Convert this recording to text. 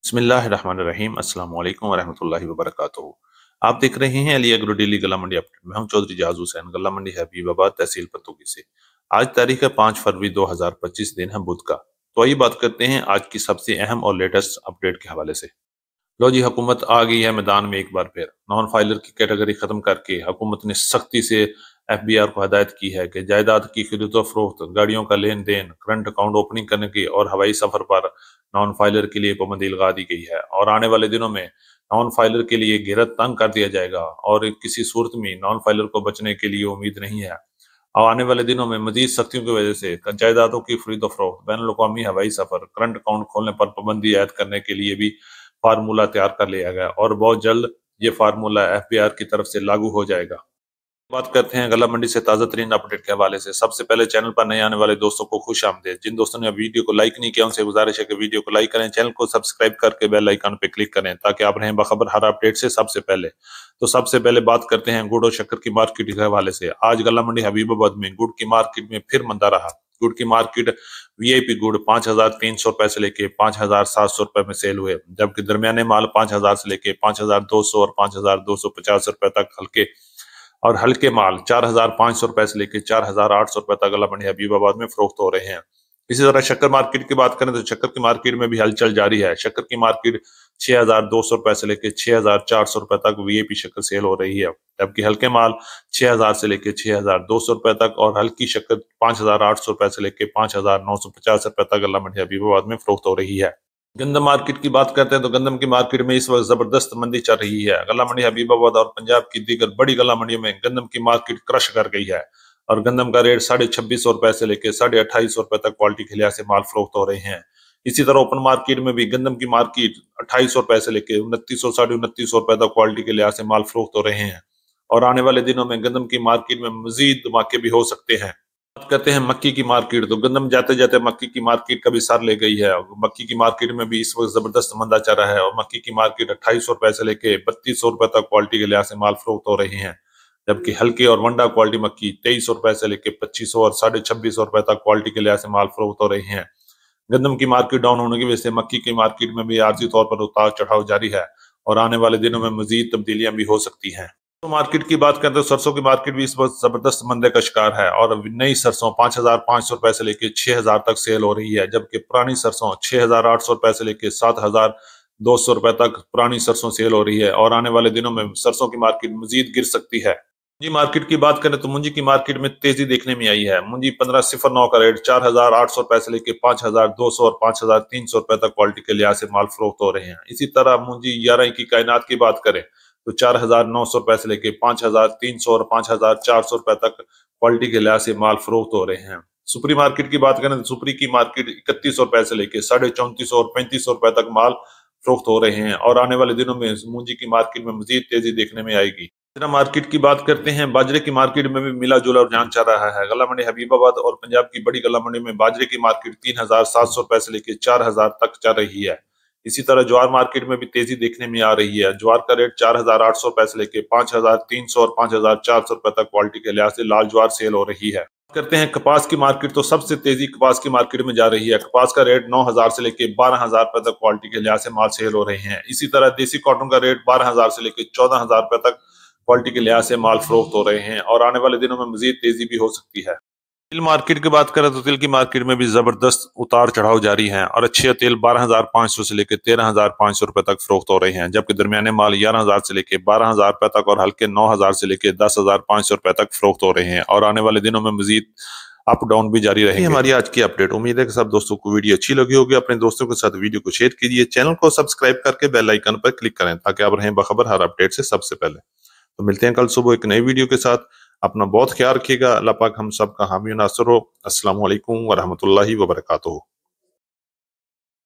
बिस्मिल्लाहिर्रहमानिर्रहीम। अस्सलाम वालेकुम वरहमतुल्लाहि वबरकातुहू। आप देख रहे हैं अली एग्रो डेली गला मंडी अपडेट। मैं हूं चौधरी जहाज हुसैन, गला मंडी है हबीबाबाद, तहसील पतोगी से। आज तारीख है 5 फरवरी 2025, दिन है बुध का। तो आइए बात करते हैं आज की सबसे अहम और लेटेस्ट अपडेट के हवाले से। लो जी, हुकूमत आ गई है मैदान में एक बार फिर। नॉन फाइलर की कैटेगरी खत्म करके हुकूमत ने सख्ती से एफबीआर को हदायत की है कि जायदाद की खरीदो फरोख्त, गाड़ियों का लेन देन, करंट अकाउंट ओपनिंग करने की और हवाई सफर पर नॉन फाइलर के लिए पाबंदी लगा दी गई है। और आने वाले दिनों में नॉन फाइलर के लिए घेरा तंग कर दिया जाएगा और किसी सूरत में नॉन फाइलर को बचने के लिए उम्मीद नहीं है। और आने वाले दिनों में मजीद सख्तियों की वजह से जायदादों की खरीदो फरोख्त, बैनुल अक़वामी हवाई सफर, करंट अकाउंट खोलने पर पाबंदी आयद करने के लिए भी फार्मूला तैयार कर लिया गया और बहुत जल्द ये फार्मूला एफबीआर की तरफ से लागू हो जाएगा। बात करते हैं गला मंडी से ताजा तरीन अपडेट के हवाले से। सबसे पहले चैनल पर नए आने वाले दोस्तों को खुश आमदीद। जिन दोस्तों ने वीडियो को लाइक नहीं किया उनसे गुजारिश है कि वीडियो को लाइक करें, चैनल को सब्सक्राइब करके बेल आइकन पे क्लिक करें ताकि आप रहें बाखबर हर अपडेट से सबसे पहले। तो सबसे पहले बात करते हैं गुड़ और शक्कर की मार्केट के हवाले से। आज गला मंडी हबीबाबाद में गुड़ की मार्केट में फिर मंदा रहा। गुड़ की मार्केट वीआईपी गुड़ 5,300 रुपए से लेके 5,700 रुपए में सेल हुए, जबकि दरमियाने माल 5,000 से लेके 5,200 और 5,250 रुपए तक हल्के माल 4,500 रुपए से लेकर 4,800 रुपए तक गला मंडी हबीबाबाद में फरोख्त हो रहे हैं। इसी तरह शक्कर मार्केट की बात करें तो शक्कर की मार्केट में भी हलचल जारी है। शक्कर की मार्केट 6,200 रुपए से लेकर 6,400 रुपए तक वीआईपी शक्कर सेल हो रही है, जबकि हल्के माल 6,000 से लेकर 6,200 रुपए तक और हल्की शक्कर 5,800 रुपए से लेकर 5,950 रुपए तक गला मंडी हबीबाबाद में फरोख्त हो रही है। गंदम मार्केट की बात करते हैं तो गंदम की मार्केट में इस वक्त जबरदस्त मंदी चल रही है। गला मंडी हबीबाबाद और पंजाब की दीगर बड़ी गला मंडियों में गंदम की मार्केट क्रश कर गई है और गंदम का रेट 2,650 रुपए से लेकर 2,850 रुपए तक क्वालिटी के लिहाज से माल फरोख्त हो रहे हैं। इसी तरह ओपन मार्केट में भी गंदम की मार्केट 2,800 रुपए से लेकर 2,900 2,950 रुपए तक क्वालिटी के लिहाज से माल फरोख्त हो रहे हैं। और आने वाले दिनों में गंदम की मार्केट में मजीद धमाके भी हो सकते हैं। बात करते हैं मक्की की मार्केट। तो गंदम जाते जाते मक्की की मार्केट का भी सर ले गई है। मक्की की मार्केट में भी इस वक्त जबरदस्त मंदा चल रहा है और मक्की की मार्केट 2,800 रुपए से लेके 3,200 रुपए तक क्वालिटी के लिहाज से माल फरोख्त हो रहे हैं, जबकि हल्की और वंडा क्वालिटी मक्की 2,300 रुपए से लेके 2,500 और 2,650 रुपए तक क्वालिटी के लिहाज से माल फरोख्त हो रहे हैं। गंदम की मार्केट डाउन होने की वजह से मक्की की मार्केट में भी आर्जी तौर पर उतार चढ़ाव जारी है और आने वाले दिनों में मजीद तब्दीलियां भी हो सकती हैं। तो मार्केट की बात करें तो सरसों की मार्केट भी इस वक्त जबरदस्त मंदे का शिकार है और नई सरसों 5,500 रुपए से लेकर 6,000 तक सेल हो रही है, जबकि पुरानी सरसों 6,800 रुपए से लेकर 7,200 रुपए तक पुरानी सरसों सेल हो रही है और आने वाले दिनों में सरसों की मार्केट मजीद गिर सकती है। जी, मार्केट की बात करें तो मुंजी की मार्केट में तेजी देखने में आई है। मुंजी 1509 का रेट 4,800 रुपए से लेकर 5,200 और 5,300 रुपए तक क्वालिटी के लिहाज से माल फरोख्त हो रहे हैं। इसी तरह मुंजी 11 की कायनात की बात करें तो 4,900 रुपए से लेके 5,300 और 5,400 रुपए तक क्वालिटी के लिहाज से माल फरोख्त हो रहे हैं। सुपरी मार्केट की बात करें तो सुपरी की मार्केट 3,100 रुपए से लेके 3,450 और 3,500 रुपए तक माल फरोख्त हो रहे हैं और आने वाले दिनों में मूंजी की मार्केट में मजीद तेजी देखने में आएगी। मार्केट की बात करते हैं। बाजरे की मार्केट में भी मिला जुला रुझान चल रहा है। गला मंडी हबीबाबाद और पंजाब की बड़ी गला मंडी में बाजरे की मार्केट 3,700 रुपए से लेकर 4,000 तक चल रही है। इसी तरह ज्वार मार्केट में भी तेजी देखने में आ रही है। ज्वार का रेट 4,800 रुपए से लेकर 5,300 और 5,400 रुपए तक क्वालिटी के लिहाज से लाल ज्वार सेल हो रही है। करते हैं कपास की मार्केट। तो सबसे तेजी कपास की मार्केट में जा रही है। कपास का रेट 9,000 से लेकर 12,000 रुपए तक क्वालिटी के लिहाज से माल सेल हो रहे हैं। इसी तरह देसी कॉटन का रेट 12,000 से लेकर 14,000 रुपए तक क्वालिटी के लिहाज से माल फरोख्त हो रहे हैं और आने वाले दिनों में मजीद तेजी भी हो सकती है। तिल मार्केट की बात करें तो तिल की मार्केट में भी जबरदस्त उतार चढ़ाव जारी है और अच्छे तेल 12,500 से लेकर 13,500 रुपए तक फरोख्त हो रहे हैं, जबकि दरमियाने माल 11,000 से लेकर 12,000 रुपए तक और हल्के 9,000 से लेकर 10,500 रुपए तक फरोख्त हो रहे हैं और आने वाले दिनों में मजीद अप डाउन भी जारी रहेगी। हमारी आज की अपडेट। उम्मीद है कि सब दोस्तों को वीडियो अच्छी लगी होगी। अपने दोस्तों के साथ वीडियो को शेयर कीजिए, चैनल को सब्सक्राइब करके बेल आइकन पर क्लिक करें ताकि आप रहें बाखबर हर अपडेट से सबसे पहले। तो मिलते हैं कल सुबह एक नई वीडियो के साथ। अपना बहुत ख्याल रखिएगा। अल्लाह पाक हम सब का हामी नासर हो। अस्सलाम वालेकुम वरहमतुल्लाहि वबरकातुहू।